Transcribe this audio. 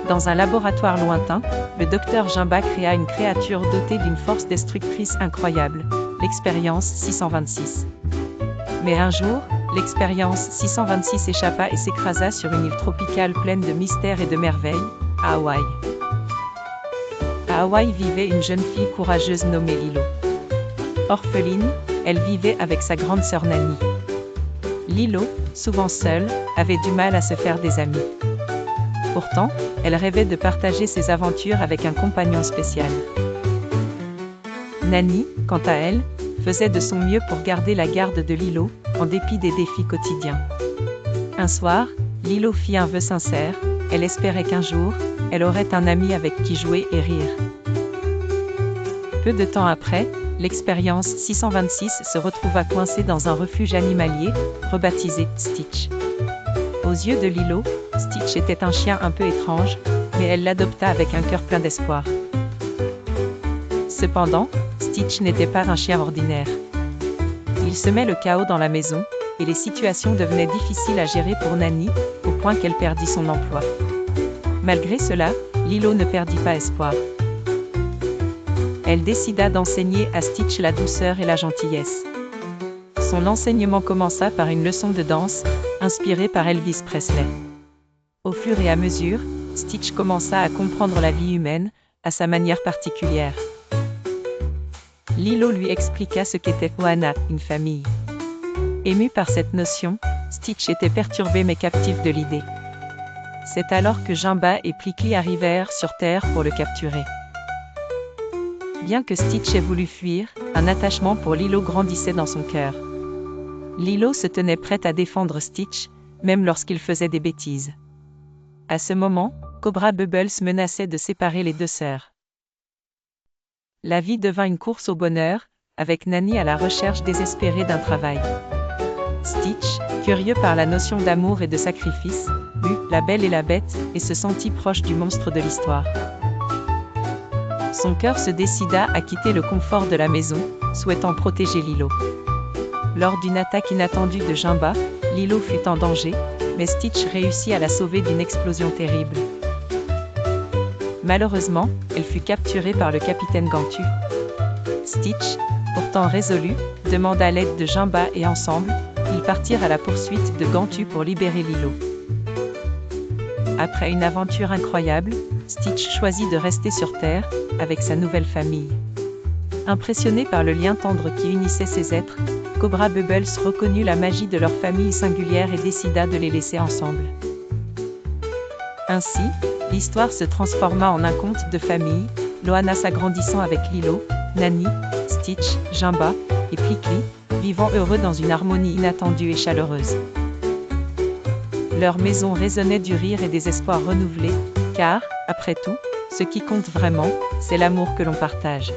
Dans un laboratoire lointain, le docteur Jimba créa une créature dotée d'une force destructrice incroyable, l'expérience 626. Mais un jour, l'expérience 626 échappa et s'écrasa sur une île tropicale pleine de mystères et de merveilles, à Hawaï. À Hawaï vivait une jeune fille courageuse nommée Lilo. Orpheline, elle vivait avec sa grande sœur Nani. Lilo, souvent seule, avait du mal à se faire des amis. Pourtant, elle rêvait de partager ses aventures avec un compagnon spécial. Nani, quant à elle, faisait de son mieux pour garder la garde de Lilo, en dépit des défis quotidiens. Un soir, Lilo fit un vœu sincère, elle espérait qu'un jour, elle aurait un ami avec qui jouer et rire. Peu de temps après, l'expérience 626 se retrouva coincée dans un refuge animalier, rebaptisé Stitch. Aux yeux de Lilo, Stitch était un chien un peu étrange, mais elle l'adopta avec un cœur plein d'espoir. Cependant, Stitch n'était pas un chien ordinaire. Il semait le chaos dans la maison, et les situations devenaient difficiles à gérer pour Nani, au point qu'elle perdit son emploi. Malgré cela, Lilo ne perdit pas espoir. Elle décida d'enseigner à Stitch la douceur et la gentillesse. Son enseignement commença par une leçon de danse, inspirée par Elvis Presley. Au fur et à mesure, Stitch commença à comprendre la vie humaine, à sa manière particulière. Lilo lui expliqua ce qu'était Ohana, une famille. Ému par cette notion, Stitch était perturbé mais captif de l'idée. C'est alors que Jimba et Plickly arrivèrent sur Terre pour le capturer. Bien que Stitch ait voulu fuir, un attachement pour Lilo grandissait dans son cœur. Lilo se tenait prête à défendre Stitch, même lorsqu'il faisait des bêtises. À ce moment, Cobra Bubbles menaçait de séparer les deux sœurs. La vie devint une course au bonheur, avec Nani à la recherche désespérée d'un travail. Stitch, curieux par la notion d'amour et de sacrifice, lut La Belle et la Bête et se sentit proche du monstre de l'histoire. Son cœur se décida à quitter le confort de la maison, souhaitant protéger Lilo. Lors d'une attaque inattendue de Jimba, Lilo fut en danger, mais Stitch réussit à la sauver d'une explosion terrible. Malheureusement, elle fut capturée par le capitaine Gantu. Stitch, pourtant résolu, demanda l'aide de Jimba et ensemble, ils partirent à la poursuite de Gantu pour libérer Lilo. Après une aventure incroyable, Stitch choisit de rester sur Terre, avec sa nouvelle famille. Impressionné par le lien tendre qui unissait ces êtres, Cobra Bubbles reconnut la magie de leur famille singulière et décida de les laisser ensemble. Ainsi, l'histoire se transforma en un conte de famille, Ohana s'agrandissant avec Lilo, Nani, Stitch, Jimba et Plickly, vivant heureux dans une harmonie inattendue et chaleureuse. Leur maison résonnait du rire et des espoirs renouvelés, car, après tout, ce qui compte vraiment, c'est l'amour que l'on partage.